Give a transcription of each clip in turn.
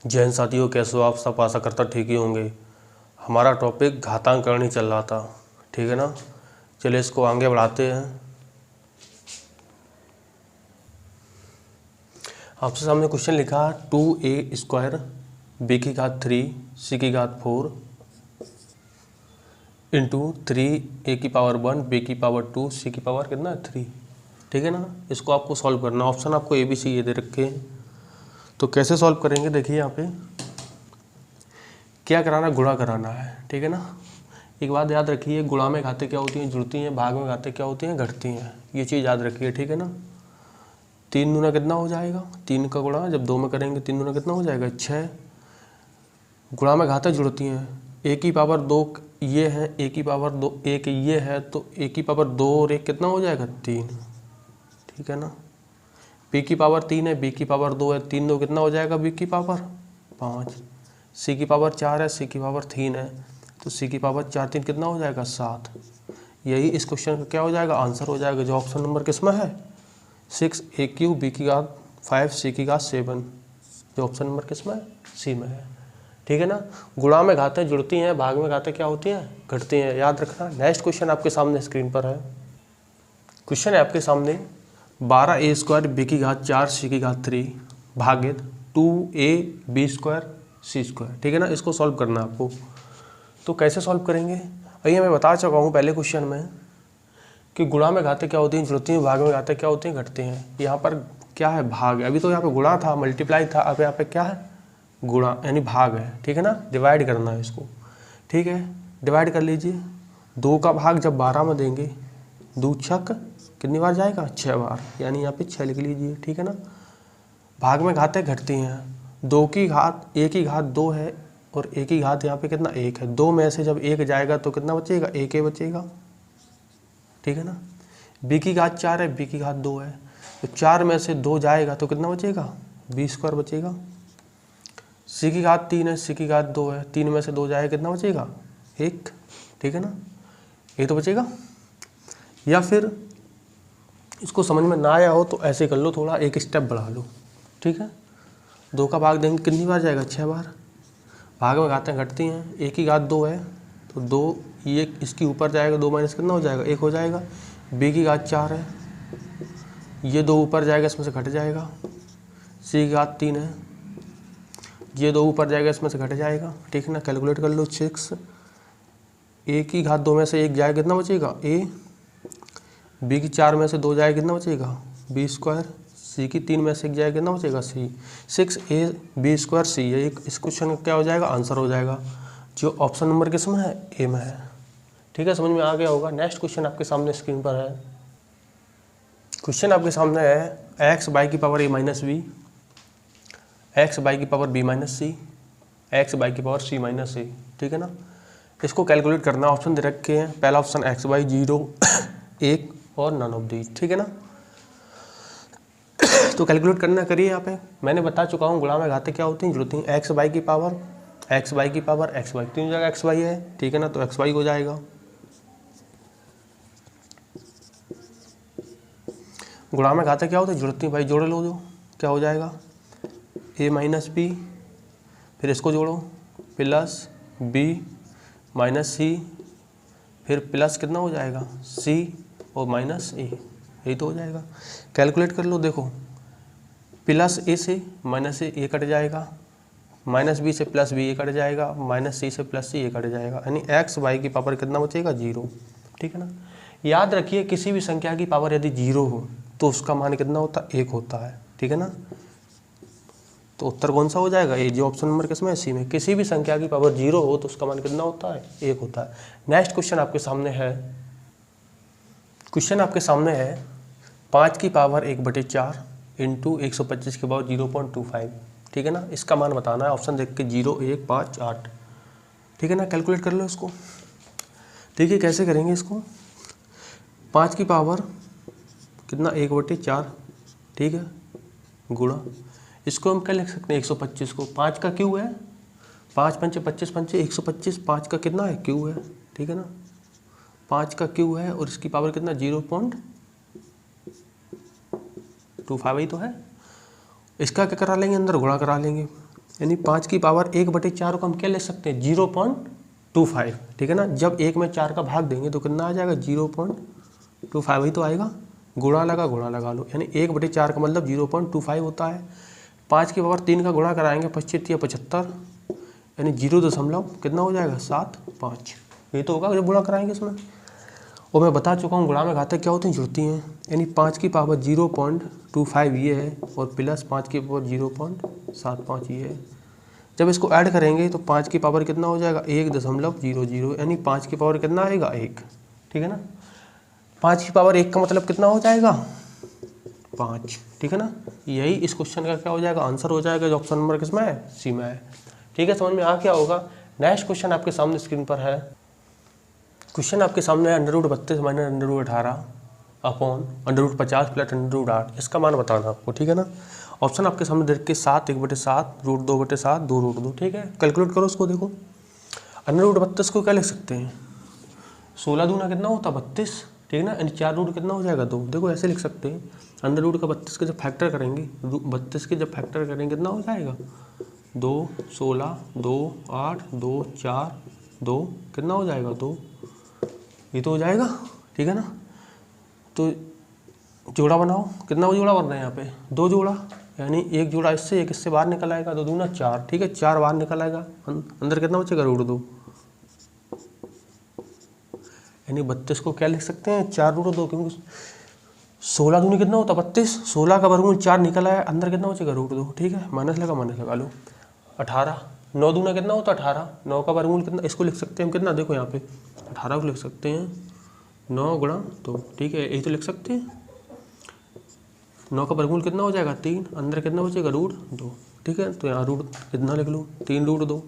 जैन साथियों, कैसे हो आप सब? आशा करता ठीक ही होंगे। हमारा टॉपिक घातांकरण चल रहा था, ठीक है ना। चलिए इसको आगे बढ़ाते हैं। आपसे सामने क्वेश्चन लिखा 2a² b की घात 3 c की घात 4 इंटू 3a की पावर 1 b की पावर 2 c की पावर कितना 3, ठीक है ना। इसको आपको सॉल्व करना। ऑप्शन आपको ए बी सी ये दे रखे हैं, तो कैसे सॉल्व करेंगे देखिए। यहाँ पे क्या कराना, गुणा कराना है, ठीक है ना। एक बात याद रखिए, गुणा में घातें क्या होती हैं, जुड़ती हैं। भाग में घातें क्या होती हैं, घटती हैं। ये चीज़ याद रखिए, ठीक है ना। 3 दूना कितना हो जाएगा, 3 का गुणा जब 2 में करेंगे 3 दूना कितना हो जाएगा 6। गुणा में घातें जुड़ती हैं। a की पावर 2 ये है, a की पावर 2 1 ये है, तो a की पावर 2 और 1 कितना हो जाएगा 3, ठीक है ना। b की पावर 3 है, b की पावर 2 है, 3 2 कितना हो जाएगा b की पावर 5। c की पावर 4 है, c की पावर 3 है, तो c की पावर 4 3 कितना हो जाएगा 7। यही इस क्वेश्चन का क्या हो जाएगा, आंसर हो जाएगा, जो ऑप्शन नंबर किस में है 6 a³ b की घात 5 c की घात 7, जो ऑप्शन नंबर किस में है सी में है, ठीक है ना। गुणा में घातें जुड़ती हैं, भाग में घातें क्या होती हैं, घटती हैं, याद रखना। नेक्स्ट क्वेश्चन आपके सामने स्क्रीन पर है। क्वेश्चन है आपके सामने 12a² b की घात 4 c की घात 3 भागित 2ab² c², ठीक है ना। इसको सॉल्व करना है आपको। तो कैसे सॉल्व करेंगे, भैया मैं बता चुका हूँ पहले क्वेश्चन में कि गुणा में घातें क्या होती हैं, जुड़ती हैं। भाग में घातें क्या होती हैं, घटती हैं। यहाँ पर क्या है, भाग है। अभी तो यहाँ पे गुणा था, मल्टीप्लाई था, अब यहाँ पे क्या है, गुणा यानी भाग है, ठीक है ना। डिवाइड करना है इसको, ठीक है। डिवाइड कर लीजिए। 2 का भाग जब 12 में देंगे, 2 छक कितनी बार जाएगा 6 बार, यानी यहाँ पे 6 लिख लीजिए, ठीक है ना। भाग में घातें घटती हैं। 2 की घात a की घात 2 है और a की घात यहाँ पे कितना 1 है। 2 में से जब 1 जाएगा तो कितना बचेगा, 1 बचेगा, ठीक है ना। b की घात 4 है, b की घात 2 है, तो 4 में से 2 जाएगा तो कितना बचेगा, b² बचेगा। c की घात 3 है, c की घात 2 है, 3 में से 2 जाएगा कितना बचेगा 1, ठीक है ना। ये तो बचेगा। या फिर इसको समझ में ना आया हो तो ऐसे कर लो, थोड़ा एक स्टेप बढ़ा लो, ठीक है। 2 का भाग देंगे कितनी बार जाएगा 6 बार। भाग में घातें घटती हैं। a की घात 2 है तो 2 ये इसके ऊपर जाएगा, 2 माइनस कितना हो जाएगा 1 हो जाएगा। b की घात 4 है, ये 2 ऊपर जाएगा, इसमें से घट जाएगा। c की घात 3 है, ये 2 ऊपर जाएगा, इसमें से घट जाएगा, ठीक है ना। कैलकुलेट कर लो 6। a की घात 2 में से 1 जाएगा कितना बचेगा a। b की 4 में से 2 जाएगा कितना बचेगा b²। c की 3 में से 1 जाएगा कितना बचेगा c। 6ab² c, ये इस क्वेश्चन का क्या हो जाएगा, आंसर हो जाएगा, जो ऑप्शन नंबर किस में है ए में है, ठीक है। समझ में आ गया होगा। नेक्स्ट क्वेश्चन आपके सामने स्क्रीन पर है। क्वेश्चन आपके सामने है x बाई की power a minus b, x by की power b minus c, x by की पावर c माइनस ए, ठीक है ना। इसको कैलकुलेट करना। ऑप्शन दे रखे हैं। पहला ऑप्शन x बाई 0 1 और नन ऑफ दीज, ठीक है ना। तो कैलकुलेट करना करिए। यहाँ पे मैंने बता चुका हूँ गुणा में घातें क्या होती हैं, जुड़ती हैं। x बाई की पावर x बाई की पावर x बाई, तीन जगह x बाई है, ठीक है ना, तो x बाई हो जाएगा। गुणा में घातें क्या होती हैं, जुड़ती हैं। भाई जोड़ लो, जो क्या हो जाएगा a माइनस बी, फिर इसको जोड़ो प्लस b माइनस सी, फिर प्लस कितना हो जाएगा c और माइनस ए, यही तो हो जाएगा। कैलकुलेट कर लो, देखो प्लस ए से माइनस ए कट जाएगा, माइनस बी से प्लस बी ए कट जाएगा, माइनस सी से प्लस सी ए कट जाएगा, यानी एक्स वाई की पावर कितना बचेगा 0, ठीक है ना। याद रखिए किसी भी संख्या की पावर यदि 0 हो तो उसका मान कितना होता है 1 होता है, ठीक है ना। तो उत्तर कौन सा हो जाएगा, ये जो ऑप्शन नंबर किसमें है सी में। किसी भी संख्या की पावर 0 हो तो उसका मान कितना होता है 1 होता है। नेक्स्ट क्वेश्चन आपके सामने है। क्वेश्चन आपके सामने है 5 की पावर 1/4 इंटू 125 के पावर 0.25, ठीक है ना। इसका मान बताना है। ऑप्शन देख के 0 1 5 8, ठीक है ना। कैलकुलेट कर लो इसको। देखिए कैसे करेंगे इसको। 5 की पावर कितना 1/4, ठीक है, गुणा इसको हम क्या लिख सकते हैं 125 को। 5 का क्यू है, 5 पंचे 25 पंचे 125, 5 का कितना है क्यू है, ठीक है ना। 5 का क्यू है और इसकी पावर कितना 0.25 ही तो है। इसका क्या करा लेंगे, अंदर गुणा करा लेंगे। यानी 5 की पावर 1/4 को हम क्या ले सकते हैं 0.25, ठीक है ना। जब 1 में 4 का भाग देंगे तो कितना आ जाएगा 0.25 ही तो आएगा, गुणा लगा लो, यानी 1/4 का मतलब 0.25 होता है। 5 की पावर 3 का गुणा कराएंगे 25 या 75, यानी 0 कितना हो जाएगा 75, ये तो होगा जब गुणा कराएंगे इसमें। और मैं बता चुका हूँ गुणा में घाते क्या होती हैं जुड़ती हैं, यानी 5 की पावर 0.25 ये है और प्लस 5 की पावर 0.75 ये है। जब इसको ऐड करेंगे तो 5 की पावर कितना हो जाएगा 1.00, यानी 5 की पावर कितना आएगा 1, ठीक है ना। 5 की पावर 1 का मतलब कितना हो जाएगा 5, ठीक है ना। यही इस क्वेश्चन का क्या हो जाएगा आंसर हो जाएगा, जो ऑप्शन नंबर किसमें है सी में है, ठीक है। समझ में आ क्या होगा। नेक्स्ट क्वेश्चन आपके सामने स्क्रीन पर है। क्वेश्चन आपके सामने है √32 - √18 अपॉन √50 + √8, इसका मान बताना आपको, ठीक है ना। ऑप्शन आपके सामने देख के 7 1/7 √2/7 2 √2, ठीक है। कैलकुलेट करो उसको, देखो √32 को क्या लिख सकते हैं 16 दूना कितना होता 32, ठीक है ना, यानी 4 रूट कितना हो जाएगा 2, देखो ऐसे लिख सकते हैं। √ का 32 के जब फैक्टर करेंगे 32 के जब फैक्टर करेंगे कितना हो जाएगा 2 16 2 8 2 4 2 कितना हो जाएगा 2, ये तो हो जाएगा, ठीक है ना। तो जोड़ा बनाओ, कितना जोड़ा बन रहा है यहाँ पे 2 जोड़ा, यानी एक जोड़ा इससे एक इससे बाहर निकल आएगा, 2 दूना 4, ठीक है, 4 बाहर निकल आएगा, अंदर कितना बचेगा √2, यानी 32 को क्या लिख सकते हैं 4 √2, क्योंकि 16 दूनी कितना होता 32, 16 का वर्गमूल 4 निकल आया, अंदर कितना बचेगा √2, ठीक है, माइनस लगा लो। 18 9 दूना कितना होता 18, 9 का वर्गमूल कितना, इसको लिख सकते हैं हम कितना, देखो यहाँ पे 18 को लिख सकते हैं 9 × 2, ठीक है, यही तो लिख सकते हैं। 9 का वर्गमूल कितना हो जाएगा 3, अंदर कितना बचेगा √2, ठीक है, तो यहाँ रूट कितना लिख लो 3 √2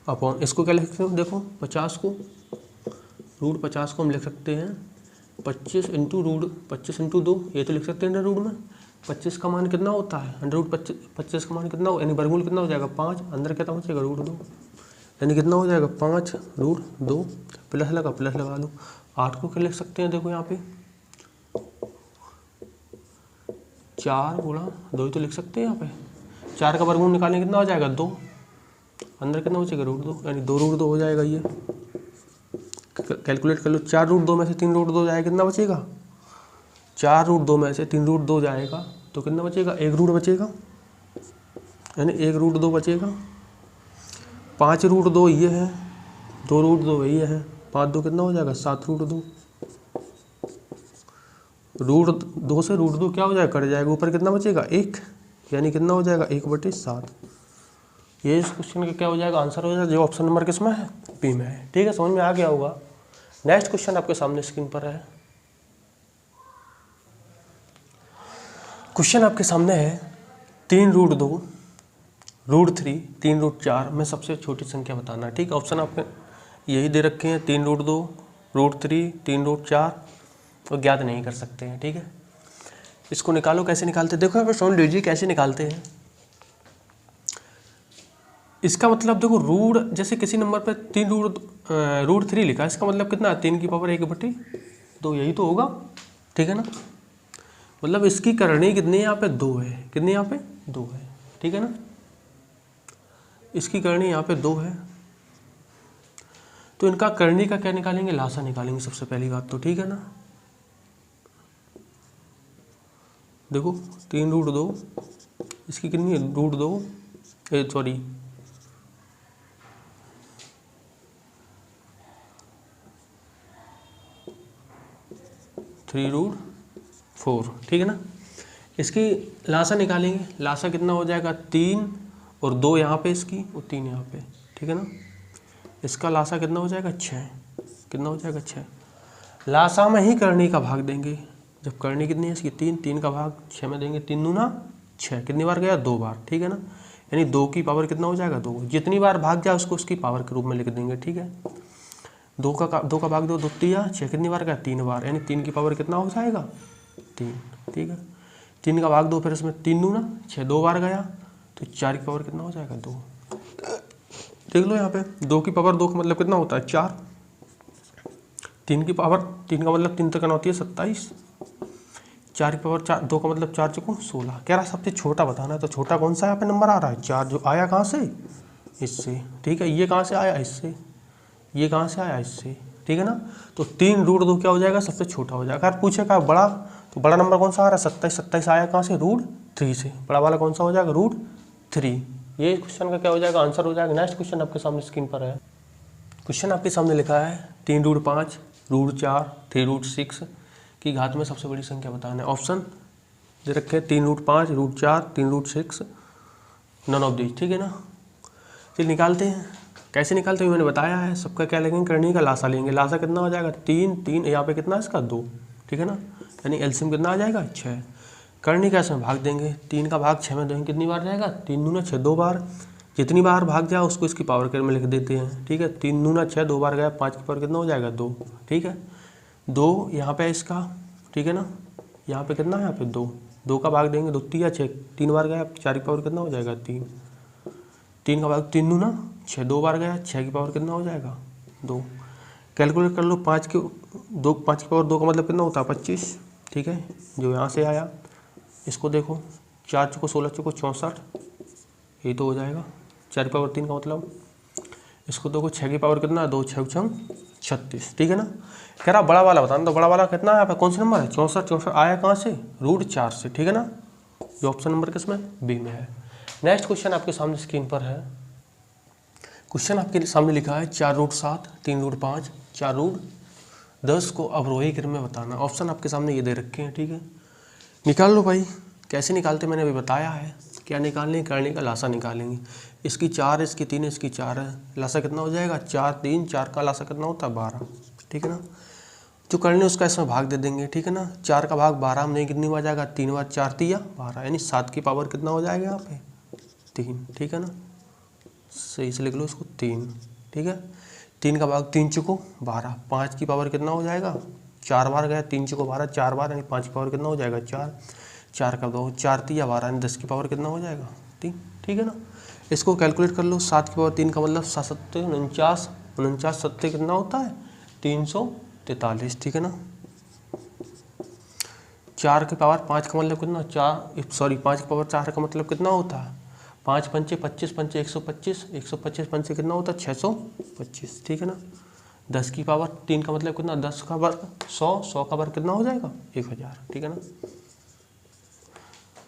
अपॉन, इसको क्या लिख सकते हो देखो 50 को √50 को हम लिख सकते हैं 25 × 2, ये तो लिख सकते हैं √ में। 25 का मान कितना होता है √25 का मान कितना हो, यानी वर्गमूल कितना हो जाएगा 5, अंदर कितना बचेगा √2, यानी कितना हो जाएगा 5 √2, प्लस लगा लो। 8 को क्या लिख सकते हैं देखो यहाँ पे 4 × 2 तो लिख सकते हैं यहाँ पे, 4 का वर्गमूल निकालने कितना हो जाएगा 2, अंदर कितना बचेगा √2, यानी 2 √2 हो जाएगा। ये कैलकुलेट कर लो, 4 √2 में से 3 √2 जाएगा कितना बचेगा, 4 √2 में से 3 √2 जाएगा तो कितना बचेगा 1 रूट बचेगा, यानी 1 √2 बचेगा। 5 √2 ये है, 2 √2 ये है, 5 2 कितना हो जाएगा 7 √2, √2 से √2 क्या हो जाएगा कट जाएगा, ऊपर कितना बचेगा 1, यानी कितना हो जाएगा 1/7। ये इस क्वेश्चन का क्या हो जाएगा आंसर हो जाएगा, जो ऑप्शन नंबर किसमें है बी में है, ठीक है, समझ में आ गया होगा। नेक्स्ट क्वेश्चन आपके सामने स्क्रीन पर है। क्वेश्चन आपके सामने है 3 √2 √3 3 √4 में सबसे छोटी संख्या बताना है, ठीक है। ऑप्शन आपके यही दे रखे हैं 3 √2 √3 3 √4, और ज्ञात नहीं कर सकते हैं, ठीक है। इसको निकालो, कैसे निकालते हैं देखो यहाँ पर समझ लीजिए कैसे निकालते हैं। इसका मतलब देखो रूट, जैसे किसी नंबर पर 3 √3 लिखा है, इसका मतलब कितना है 3 की पावर 1/2, यही तो होगा, ठीक है ना। मतलब इसकी करणी कितनी यहाँ पे 2 है, कितनी यहाँ पे 2 है, ठीक है ना। इसकी करणी यहाँ पे 2 है, तो इनका करणी का क्या निकालेंगे लासा निकालेंगे सबसे पहली बात तो, ठीक है ना। देखो 3 √2 इसकी कितनी है √2 सॉरी 3 √4, ठीक है ना। इसकी लासा निकालेंगे, लासा कितना हो जाएगा 3 और 2 यहाँ पे इसकी और 3 यहाँ पे, ठीक है ना। इसका लासा कितना हो जाएगा 6, कितना हो जाएगा 6। लासा में ही करणी का भाग देंगे, जब करणी कितनी है इसकी 3 का भाग 6 में देंगे, 3 दूना 6, कितनी बार गया 2 बार, ठीक है ना। यानी 2 की पावर कितना हो जाएगा 2, जितनी बार भाग जाए उसको उसकी पावर के रूप में लिख देंगे, ठीक है। 2 का भाग 2 2 3 6, कितनी बार गया 3 बार, यानी 3 की पावर कितना हो जाएगा 3, ठीक है। 3 का भाग 2, फिर इसमें 3 दूना 6, 2 बार गया तो 4 की पावर कितना हो जाएगा 2, देख लो यहाँ पे 2 की पावर 2 का मतलब कितना होता है 4, 3 की पावर 3 का मतलब 3 तक होती है 27, 4 की पावर 4, 2 का मतलब 4 चौको 16। कह रहा सबसे छोटा बताना है, तो छोटा कौन सा यहाँ पे नंबर आ रहा है? 4, जो आया कहाँ से? इससे। ठीक है, ये कहाँ से आया? इससे। ये कहाँ से आया? इससे। ठीक है ना, तो 3√2 क्या हो जाएगा? सबसे छोटा हो जाएगा। अगर पूछेगा बड़ा, तो बड़ा नंबर कौन सा आ रहा है? 27। 27 आया कहाँ से? √3 से। बड़ा वाला कौन सा हो जाएगा? √3। ये क्वेश्चन का क्या हो जाएगा? आंसर हो जाएगा। नेक्स्ट क्वेश्चन आपके सामने स्क्रीन पर है। क्वेश्चन आपके सामने लिखा है 3√5, √4, 3√6 की घात में सबसे बड़ी संख्या बताना है। ऑप्शन दे रखे 3√5, √4, 3√6, नन ऑफ दिस। ठीक है ना, चलिए निकालते हैं। कैसे निकालते हैं मैंने बताया है। सबका क्या लेंगे? करनी का लासा लेंगे। लासा कितना हो जाएगा? 3, 3 यहाँ पे कितना है इसका? 2। ठीक है ना, यानी एलसीएम कितना आ जाएगा? 6। करनी का इसमें भाग देंगे। 3 का भाग 6 में देंगे, कितनी बार जाएगा? 3 दूना 6, 2 बार। जितनी बार भाग जाए उसको इसकी पावर के में लिख देते हैं। ठीक है, 3 दूना 6, 2 बार गया, 5 की पावर कितना हो जाएगा? 2। ठीक है, 2 यहाँ पे इसका। ठीक है ना, यहाँ पे कितना है? यहाँ पे 2। 2 का भाग देंगे, 2 3 6, 3 बार गया, 4 की पावर कितना हो जाएगा? 3। 3 का भाग 3 दूना 6, 2 बार गया, 6 की पावर कितना हो जाएगा? 2। कैलकुलेट कर लो। 5 की पावर 2 का मतलब कितना होता है? 25। ठीक है, जो यहाँ से आया इसको देखो, 4 चौको 16, चौको 64, यही तो हो जाएगा। 4 की पावर 3 का मतलब इसको देखो, 6 की पावर कितना है? 2 6 36। ठीक है ना, कह रहा बड़ा वाला बताना, तो बड़ा वाला कितना है यहाँ पे? कौन सा नंबर है? 64। 64 आया कहाँ से? √4 से। ठीक है ना, जो ऑप्शन नंबर किसमें? बी में है। नेक्स्ट क्वेश्चन आपके सामने स्क्रीन पर है। क्वेश्चन आपके सामने लिखा है 4√7, 3√5, 4√10 को अवरोही क्रम में बताना। ऑप्शन आपके सामने ये दे रखे हैं। ठीक है, निकाल लो भाई। कैसे निकालते मैंने अभी बताया है। क्या निकालने? करने का लासा निकालेंगे। इसकी 4 है, इसकी 3 है, इसकी 4 है, लासा कितना हो जाएगा? 4 3, 4 का लासा कितना होता है? 12। ठीक है ना, जो करने उसका इसमें भाग दे देंगे। ठीक है ना, 4 का भाग 12 में कितनी बार जाएगा? 3 बार। 4 3 12, यानी 7 की पावर कितना हो जाएगा यहाँ पे? 3। ठीक है ना, सही से लिख लो इसको, 3। ठीक है, 3 का भाग 3 चौको 12, 5 की पावर कितना हो जाएगा? 4 बार गया, 3 चौको 12, 4 बार, यानी 5 की पावर कितना हो जाएगा? 4। 4 का 2, 4 3 12, यानी 10 की पावर कितना हो जाएगा? 3। ठीक है ना, इसको कैलकुलेट कर लो। 7 की पावर 3 का मतलब 7 7 49, 49 7 कितना होता है? 343। ठीक है ना, 4 की पावर 5 का मतलब कितना? 5 की पावर 4 का मतलब कितना होता है? 5 पंचे 25, पंचे 125, 125 पंचे कितना होता है? 625। ठीक है ना, 10 की पावर 3 का मतलब कितना? 10 का वर्ग 100, 100 का वर्ग कितना हो जाएगा? 1000। ठीक है ना,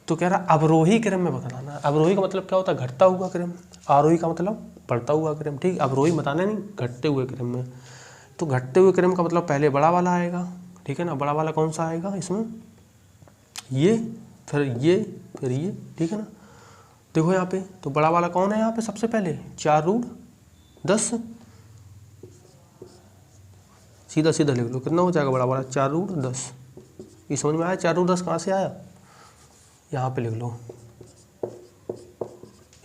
तो कह रहा अवरोही क्रम में बताना। अवरोही का मतलब क्या होता है? घटता हुआ क्रम। आरोही का मतलब बढ़ता हुआ क्रम। ठीक, अवरोही बताना नहीं, घटते हुए क्रम में। तो घटते हुए क्रम का मतलब पहले बड़ा वाला आएगा। ठीक है ना, बड़ा वाला कौन सा आएगा इसमें? ये, फिर ये, फिर ये। ठीक है ना, देखो यहाँ पे, तो बड़ा वाला कौन है यहाँ पे? सबसे पहले 4√10, सीधा सीधा लिख लो, कितना हो जाएगा बड़ा वाला? 4√10। ये समझ में आया? 4√10 कहाँ से आया? यहाँ पे लिख लो,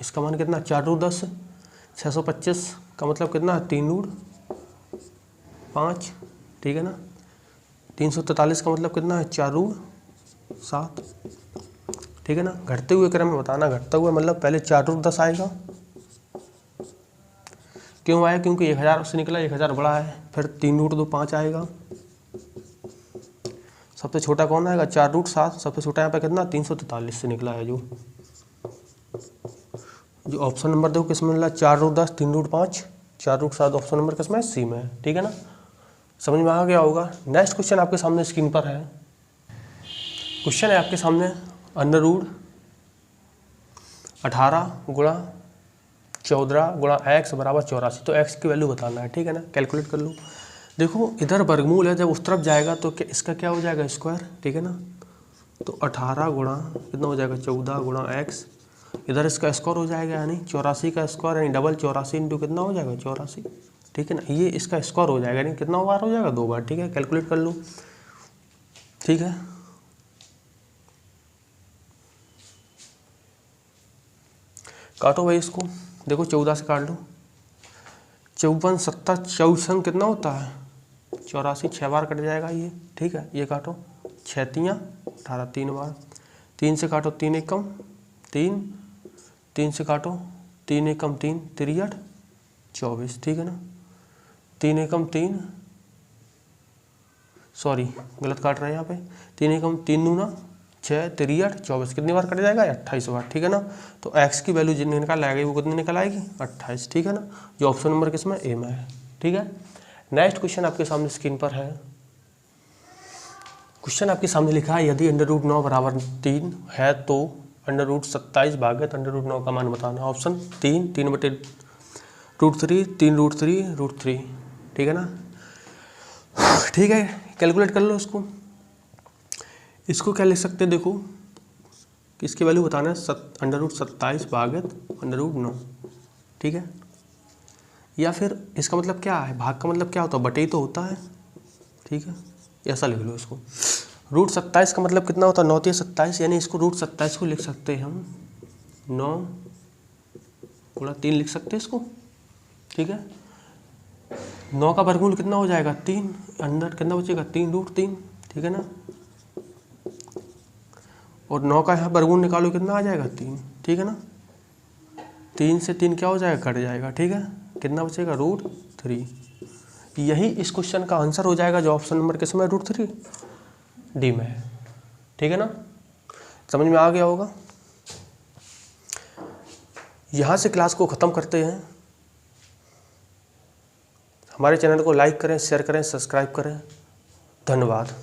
इसका मान कितना? 4√10, 625 का मतलब कितना है? 3√5। ठीक है ना, 343 का मतलब कितना है? 4√7। ठीक है ना, घटते हुए क्रम में बताना। घटता हुआ मतलब पहले 4√10 आएगा। क्यों आया? क्योंकि 1000 से निकला, 1000 बड़ा है। फिर 3√5 आएगा। सबसे छोटा कौन आएगा? 4√7। सबसे छोटा यहाँ पे कितना? 343 से निकला है। जो ऑप्शन नंबर देखो किसमें मिला? 4√10, 3√5, 4√7। ऑप्शन नंबर किसमें? सी में है। ठीक है ना, समझ में आ गया होगा। नेक्स्ट क्वेश्चन आपके सामने स्क्रीन पर है। क्वेश्चन है आपके सामने, √18 गुणा 14 गुणा x बराबर 84। तो x की वैल्यू बताना है। ठीक है ना, कैलकुलेट कर लो। देखो इधर वर्गमूल है, जब उस तरफ जाएगा तो इसका क्या हो जाएगा? स्क्वायर। ठीक है ना, तो 18 गुणा कितना हो जाएगा? 14 गुणा x, इधर इसका स्क्वायर हो जाएगा, यानी 84 का स्क्वायर, यानी डबल 84 इंटू कितना हो जाएगा? 84। ठीक है ना, ये इसका स्क्वायर हो जाएगा, यानी कितना बार हो जाएगा? 2 बार। ठीक है, कैलकुलेट कर लो। ठीक है, काटो भाई इसको। देखो 14 से काट लो, 54 7 54 कितना होता है? 84, 6 बार कट जाएगा ये। ठीक है, ये काटो, 6 3 18, 3 बार। 3 से काटो, 3 एकम 3, 3 से काटो, 3 एकम 3, 3 8 24। ठीक है ना, 3 एकम 3, सॉरी गलत काट रहे हैं यहाँ पे, 3 एकम 3 दूना 6 3 8 24, कितनी बार कट जाएगा 28 बार, ठीक है ना। तो x की वैल्यू जितनी निकल आएगी वो कितनी निकल आएगी 28, ठीक है ना। जो ऑप्शन नंबर किसमें ए में है, ठीक है। नेक्स्ट क्वेश्चन आपके सामने स्क्रीन पर है। क्वेश्चन आपके सामने लिखा है यदि √9 बराबर 3 है तो √27 भागित √9 का मान बताना। ऑप्शन 3 बटे √3 3 √3, ठीक है ना। ठीक है, कैलकुलेट कर लो इसको। इसको क्या लिख सकते हैं, देखो इसकी वैल्यू बताना है √27 भागित √9, ठीक है। या फिर इसका मतलब क्या है, भाग का मतलब क्या होता है, बटे ही तो होता है, ठीक है। ऐसा लिख लो इसको। √27 का मतलब कितना होता है 9 × 27, यानी इसको √27 को लिख सकते हैं हम 9 × 3 लिख सकते हैं इसको, ठीक है। 9 का वर्गमूल कितना हो जाएगा 3, अंदर कितना बचेगा 3√3, ठीक है ना। और 9 का यहाँ वर्गमूल निकालो कितना आ जाएगा 3, ठीक है ना। 3 से 3 क्या हो जाएगा कट जाएगा, ठीक है। कितना बचेगा √3। यही इस क्वेश्चन का आंसर हो जाएगा जो ऑप्शन नंबर किसमें √3 डी में है, ठीक है ना। समझ में आ गया होगा। यहाँ से क्लास को ख़त्म करते हैं। हमारे चैनल को लाइक करें, शेयर करें, सब्सक्राइब करें। धन्यवाद।